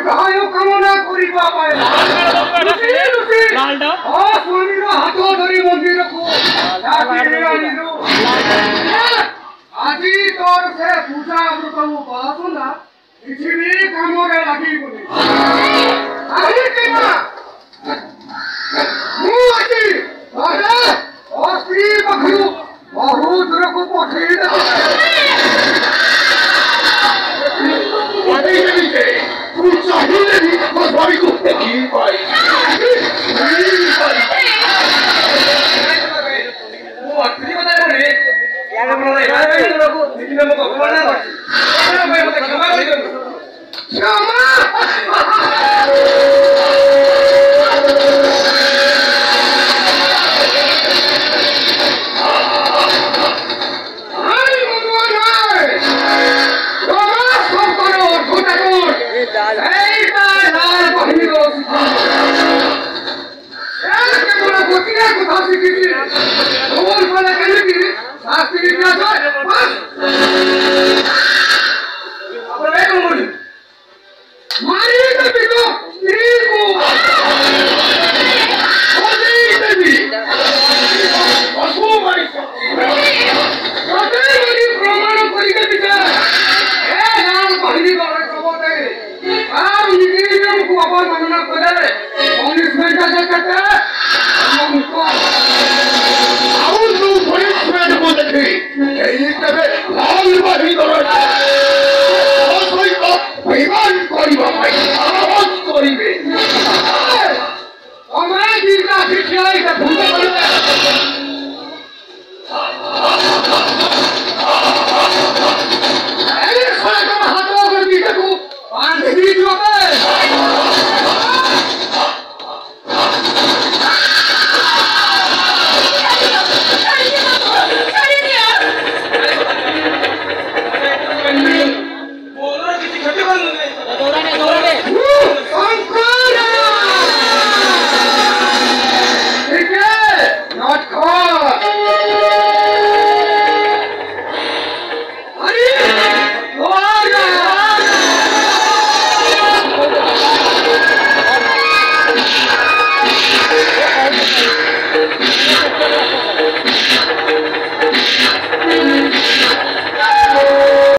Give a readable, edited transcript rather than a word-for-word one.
दीर्घायु कामना करिबा पाए लालडा ओ स्वामीर हाथ धरि मंदिर को डाकिले आनिलु आजी तोर से पूजा अमृत उपासना किछि भी काम रे लागि बोली आही केना मु आजी अरे ओ स्त्री बखरु बहुत दूर को पठेई दे तू चाहिए नहीं बस भाभी को की पाई वो अत्रि बता रे यार बोले यार लोगों लेकिन हम को बोलना है मैं मत क्षमा कर दो क्षमा